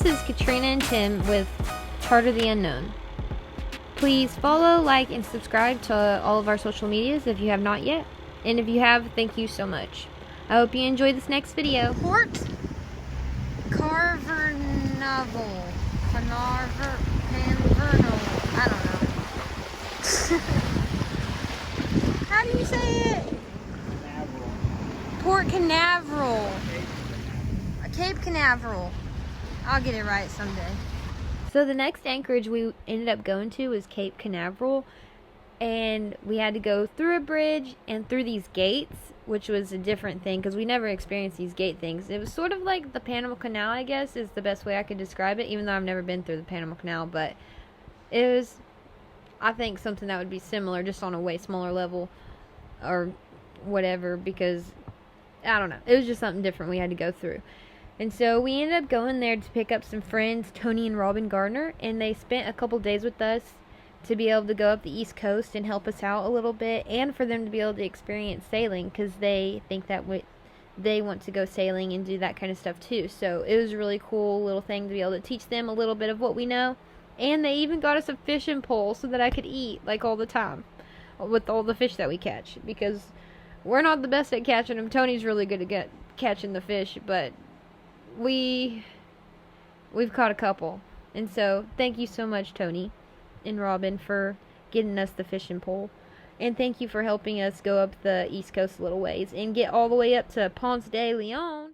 this is Katrina and Tim with Chart of the Unknown. Please follow, like, and subscribe to all of our social medias if you have not yet. And if you have, thank you so much. I hope you enjoy this next video. Port Canaveral. I don't know. How do you say it? Canaveral. Port Canaveral. Cape Canaveral. I'll get it right someday. So the next anchorage we ended up going to was Cape Canaveral, and we had to go through a bridge and through these gates, which was a different thing because we never experienced these gate things. It was sort of like the Panama Canal, I guess, is the best way I could describe it, even though I've never been through the Panama Canal, but it was, I think, something that would be similar, just on a way smaller level or whatever, because, I don't know, it was just something different we had to go through. And so we ended up going there to pick up some friends, Tony and Robin Gardner, and they spent a couple days with us to be able to go up the East Coast and help us out a little bit, and for them to be able to experience sailing, because they think that they want to go sailing and do that kind of stuff too. So it was a really cool little thing to be able to teach them a little bit of what we know. And they even got us a fishing pole so that I could eat like all the time with all the fish that we catch, because we're not the best at catching them. Tony's really good at catching the fish, but we've caught a couple. And so thank you so much, Tony and Robin, for getting us the fishing pole, and thank you for helping us go up the East Coast a little ways and get all the way up to Ponce de Leon.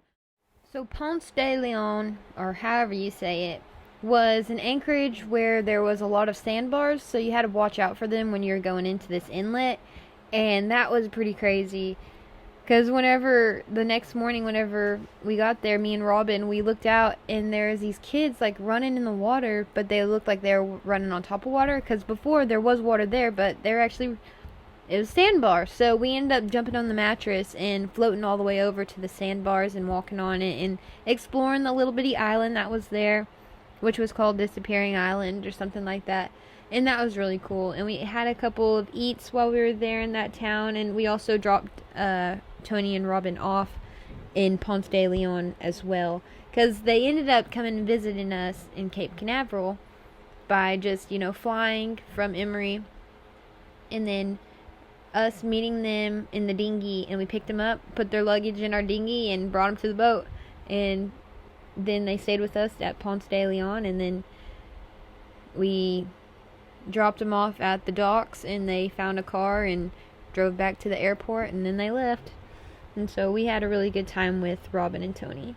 So Ponce de Leon, or however you say it, was an anchorage where there was a lot of sandbars, so you had to watch out for them when you were going into this inlet. And that was pretty crazy, because the next morning whenever we got there, me and Robin, we looked out and there's these kids like running in the water, but they looked like they were running on top of water, because before there was water there, but it was sandbar. So we ended up jumping on the mattress and floating all the way over to the sandbars and walking on it and exploring the little bitty island that was there, which was called Disappearing Island or something like that. And that was really cool. And we had a couple of eats while we were there in that town, and we also dropped Tony and Robin off in Ponce de Leon as well, because they ended up coming and visiting us in Cape Canaveral by just, flying from Emory, and then us meeting them in the dinghy, and we picked them up, put their luggage in our dinghy, and brought them to the boat. And then they stayed with us at Ponce de Leon, and then we dropped them off at the docks, and they found a car and drove back to the airport, and then they left. And so we had a really good time with Robin and Tony.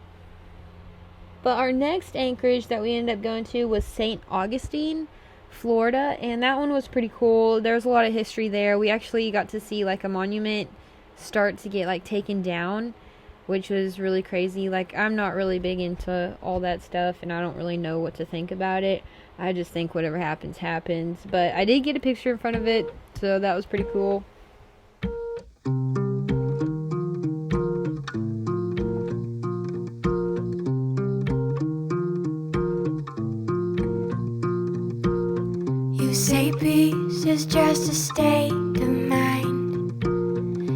But our next anchorage that we ended up going to was St. Augustine, Florida, and that one was pretty cool. There was a lot of history there. We actually got to see like a monument start to get like taken down, which was really crazy. Like, I'm not really big into all that stuff, and I don't really know what to think about it. I just think whatever happens, happens. But I did get a picture in front of it, so that was pretty cool. You say peace is just a state of mind.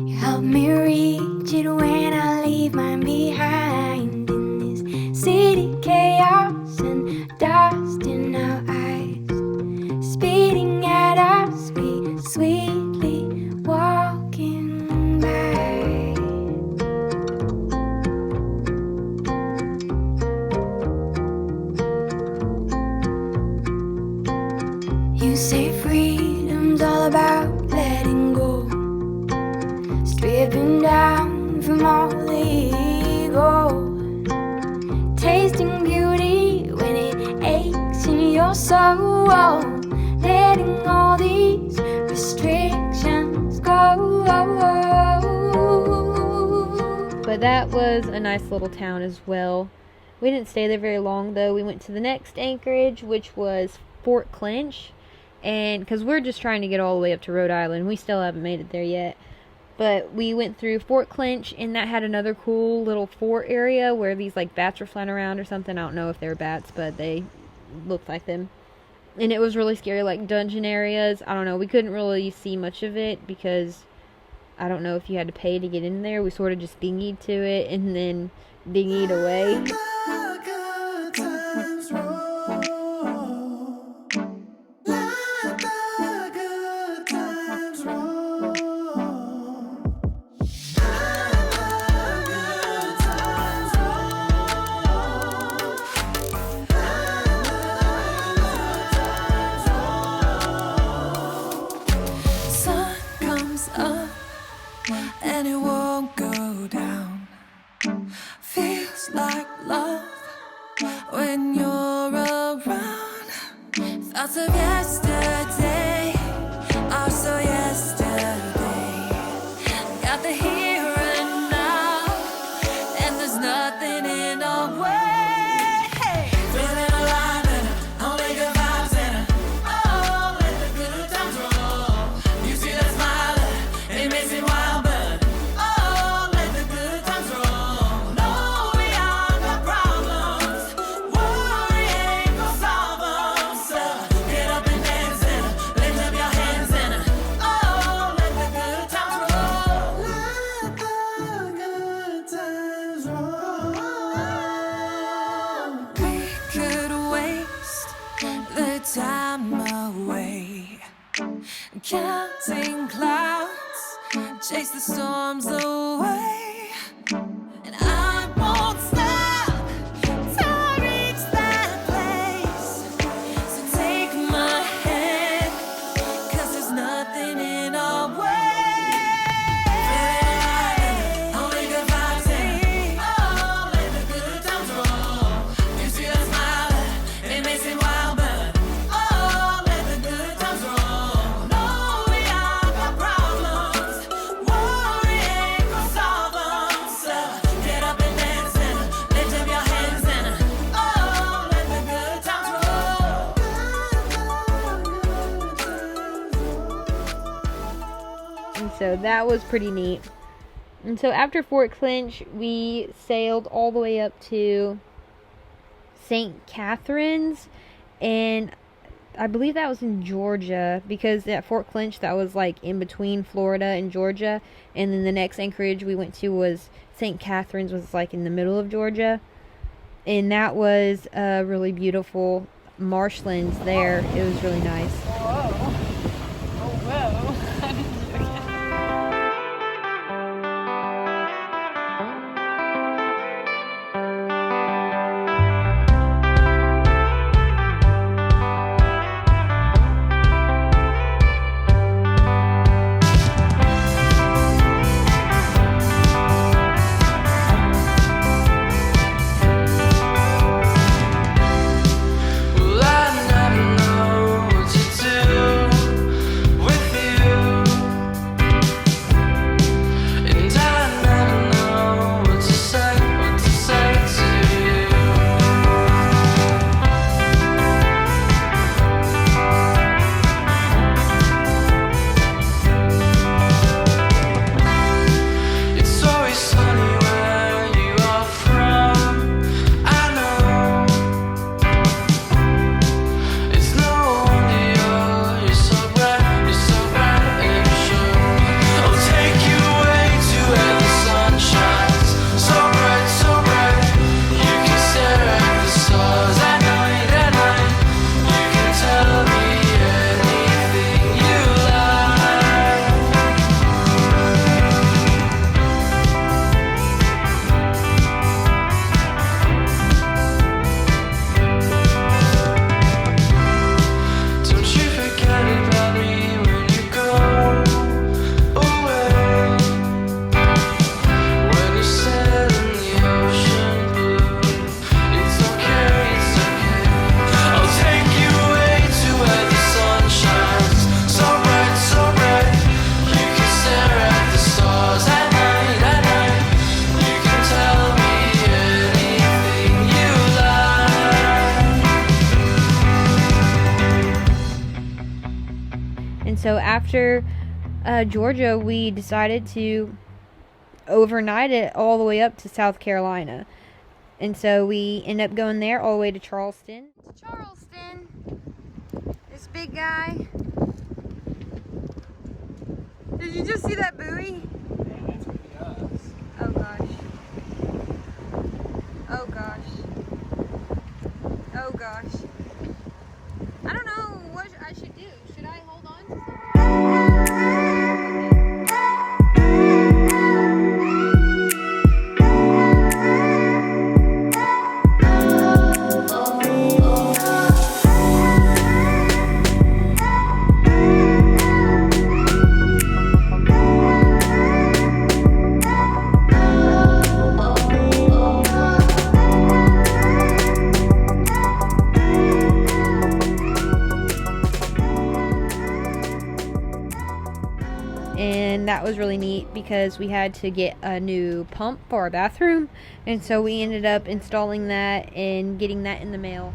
You help me reach it when I leave mine behind. In this city, chaos and dust in our eyes, speeding at our speed, sweetly walking by. You say freedom's all about letting go, stripping down from all the ego, tasting beauty when it aches in your soul, letting all these restrictions go. But that was a nice little town as well. We didn't stay there very long, though. We went to the next anchorage, which was Fort Clinch, and because we're just trying to get all the way up to Rhode Island, we still haven't made it there yet. But we went through Fort Clinch, and that had another cool little fort area where these like bats were flying around or something. I don't know if they were bats, but they looked like them. And it was really scary, like dungeon areas. I don't know, we couldn't really see much of it because I don't know if you had to pay to get in there. We sort of just dinghied to it and then dinghied away. like love when you're around. Thoughts of yesterday are so yesterday. Got the here and now, and there's nothing in our way. Feeling alive and only good vibes in. Oh, let the good times roll. You see that smile, it makes me wild, but oh, let the good times roll. No, we all got problems. Worry ain't gonna solve them. So get up and dance and lift up your hands and oh, let the good times roll. Let the good times roll. We could waste the time away, counting clouds, chase the storms away, and I won't stop till I reach that place. So take my hand, 'cause there's nothing in our way. Only good vibes in. Oh, let the good times roll. You see that smile, it makes me wild, but oh, let the good times roll. No, we all got problems. Worry ain't gonna solve them. So get up and dance and lift up your hands and oh, let the good times roll. And so that was pretty neat. And so after Fort Clinch, we sailed all the way up to St. Catherine's, and I believe that was in Georgia, because at Fort Clinch that was like in between Florida and Georgia, and then the next anchorage we went to was St. Catherine's, was like in the middle of Georgia, and that was really beautiful marshlands there. It was really nice. Whoa. Oh, whoa. Well, I never know what to do with you, and I never know what to say to you. It's always sunny where you are from, I know. It's no wonder you're so bright and sure. I'll take you away to where the sun shines, so bright. You can stare at the stars at night. You can tell me anything you like. Don't you forget about me when you go away. When you sail in the ocean blue, it's okay. I'll take you away to where the sun shines, so bright. You can stare at the stars at night. You can tell me anything you like. And so after Georgia, we decided to overnight it all the way up to South Carolina. And so we ended up going there all the way to Charleston. Charleston! This big guy. Did you just see that buoy? Yeah, that's what he does. Oh gosh. Oh gosh. Oh gosh. I don't know what I should do. Should I hold on to something? and that was really neat because we had to get a new pump for our bathroom, and so we ended up installing that and getting that in the mail.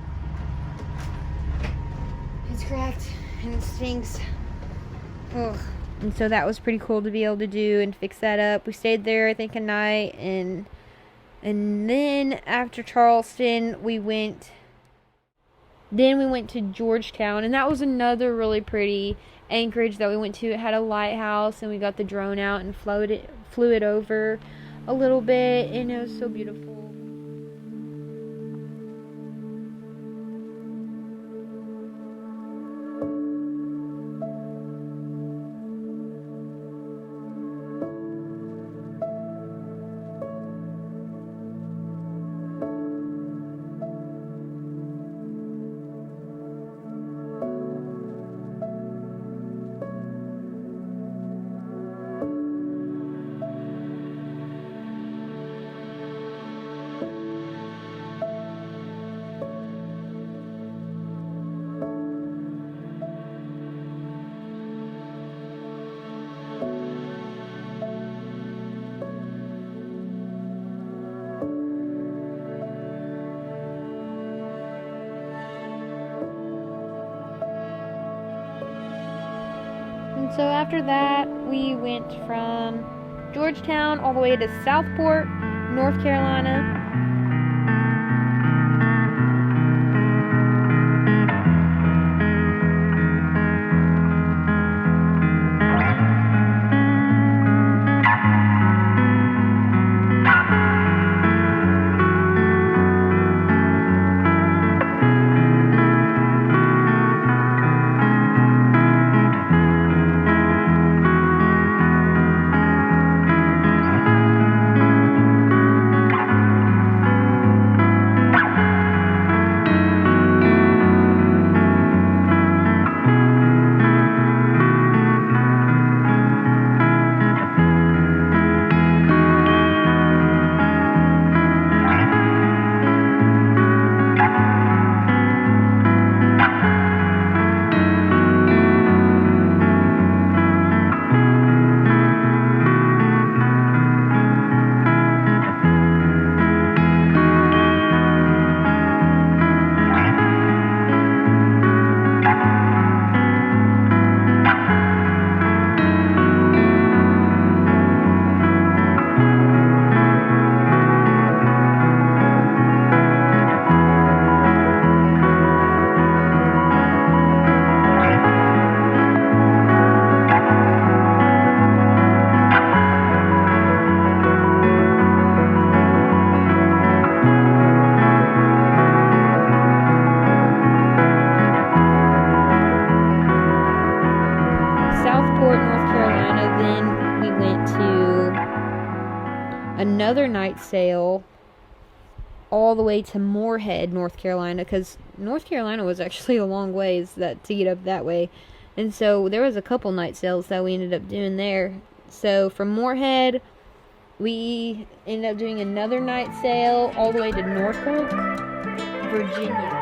It's cracked and it stinks. Ugh. And so that was pretty cool to be able to do and fix that up. We stayed there, I think, a night, and then after Charleston, we went to Georgetown, and that was another really pretty anchorage that we went to. It had a lighthouse, and we got the drone out and flew it over a little bit, and it was so beautiful. And so after that, we went from Georgetown all the way to Southport, North Carolina. Another night sail all the way to Moorhead, North Carolina, because North Carolina was actually a long ways to get up that way. And so there was a couple night sails that we ended up doing there. So from Moorhead, we ended up doing another night sail all the way to Norfolk, Virginia.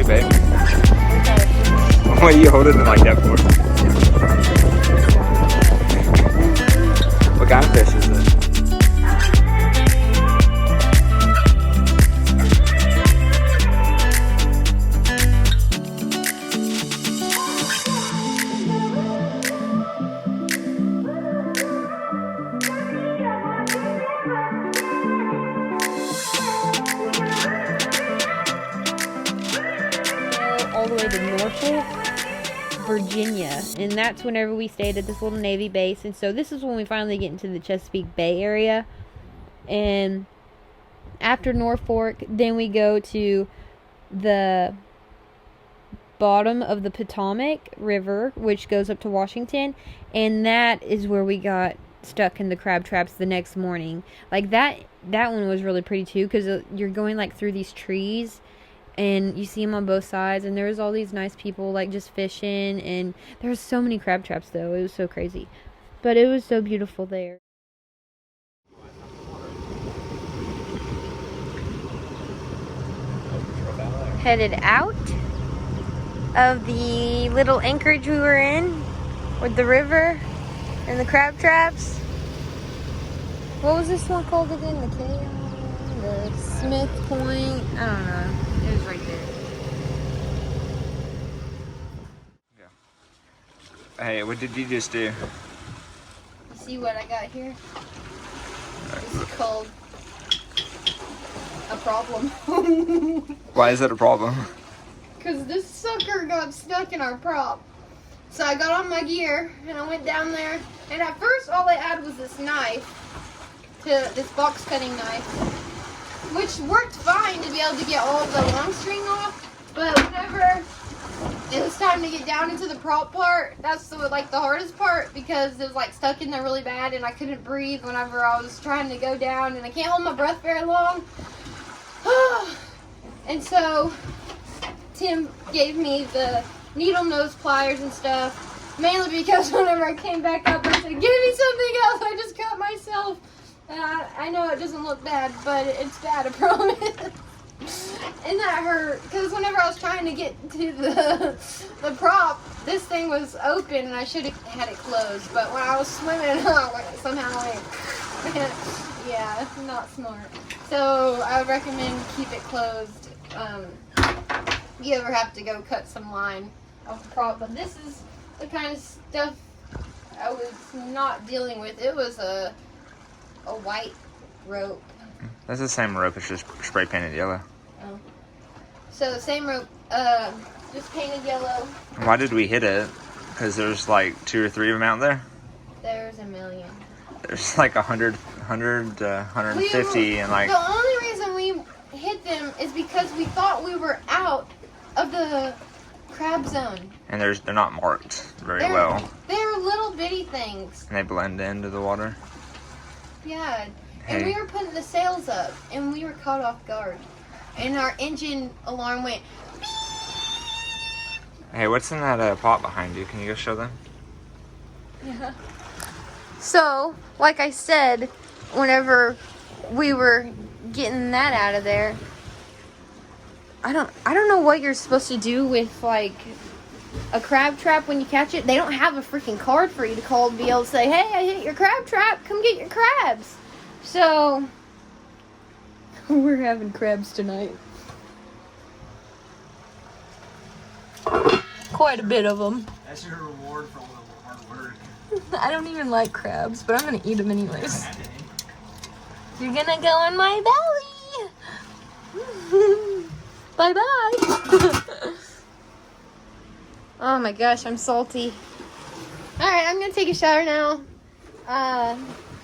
Babe. What are you holding it like that for? What kind of fish is it? All the way to Norfolk, Virginia, and that's whenever we stayed at this little Navy base. And so this is when we finally get into the Chesapeake Bay area. And after Norfolk, then we go to the bottom of the Potomac River, which goes up to Washington, and that is where we got stuck in the crab traps the next morning. Like that one was really pretty too, because you're going like through these trees and you see them on both sides, and there's all these nice people like just fishing, and there's so many crab traps though. It was so crazy, but it was so beautiful there. headed out of the little anchorage we were in with the river and the crab traps. What was this one called again? The K.O., the Smith Point? I don't know. It was right there. Yeah. Hey, what did you just do? You see what I got here? This is called a problem. Why is that a problem? Because this sucker got stuck in our prop. So I got on my gear and I went down there. And at first all I had was this knife, this box cutting knife, which worked fine to be able to get all the long string off. But whenever it was time to get down into the prop part, that's the hardest part, because it was like stuck in there really bad and I couldn't breathe whenever I was trying to go down, and I can't hold my breath very long. And so Tim gave me the needle nose pliers and stuff, mainly because whenever I came back up I said, give me something else, I just cut myself. I know it doesn't look bad, but it's bad, I promise. And that hurt, because whenever I was trying to get to the prop, this thing was open and I should have had it closed. But when I was swimming, yeah, it's not smart. So I would recommend keep it closed. You ever have to go cut some line off the prop. But this is the kind of stuff I was not dealing with. It was a white rope. That's the same rope, it's just spray painted yellow. Oh. So the same rope, just painted yellow. Why did we hit it? Because there's like 2 or 3 of them out there? There's a million. There's like 100, 150 and like... The only reason we hit them is because we thought we were out of the crab zone. And they're not marked very well. They're little bitty things. And they blend into the water. Yeah. And we were putting the sails up, and we were caught off guard. And our engine alarm went... Hey, what's in that pot behind you? Can you go show them? Yeah. So, like I said, whenever we were getting that out of there, I don't know what you're supposed to do with like a crab trap when you catch it. They don't have a freaking card for you to call to be able to say, hey, I hit your crab trap, come get your crabs. So we're having crabs tonight. Quite a bit of them. That's your reward for all the hard work. I don't even like crabs, but I'm gonna eat them anyways. You're gonna go in my belly. Bye bye. Oh my gosh, I'm salty. Alright, I'm gonna take a shower now.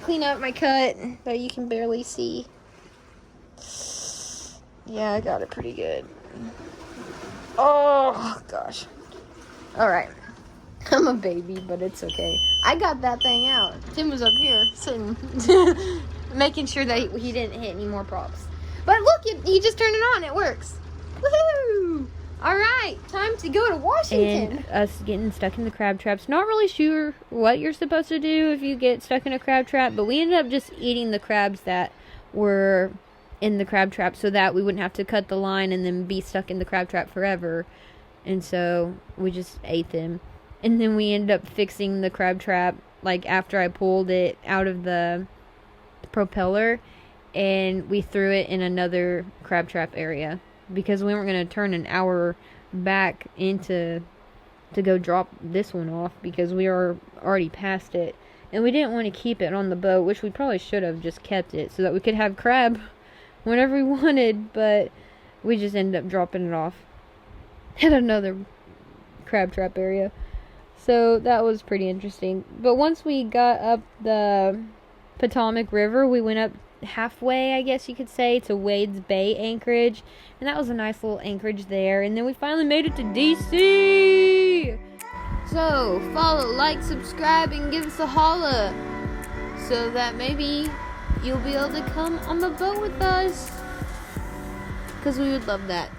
Clean up my cut that you can barely see. Yeah, I got it pretty good. Oh gosh. Alright. I'm a baby, but it's okay. I got that thing out. Tim was up here sitting, making sure that he didn't hit any more props. But look, you just turned it on. It works. Woohoo! All right, time to go to Washington. And us getting stuck in the crab traps. Not really sure what you're supposed to do if you get stuck in a crab trap, but we ended up just eating the crabs that were in the crab trap so that we wouldn't have to cut the line and then be stuck in the crab trap forever. And so we just ate them. And then we ended up fixing the crab trap, like after I pulled it out of the propeller, and we threw it in another crab trap area because we weren't going to turn an hour back into to go drop this one off because we are already past it. And we didn't want to keep it on the boat, which we probably should have just kept it so that we could have crab whenever we wanted, but we just ended up dropping it off at another crab trap area. So that was pretty interesting. But once we got up the Potomac River, we went up halfway, I guess you could say, to Wade's Bay Anchorage. And that was a nice little anchorage there. And then we finally made it to DC! So, follow, like, subscribe, and give us a holla. So that maybe you'll be able to come on the boat with us. Because we would love that.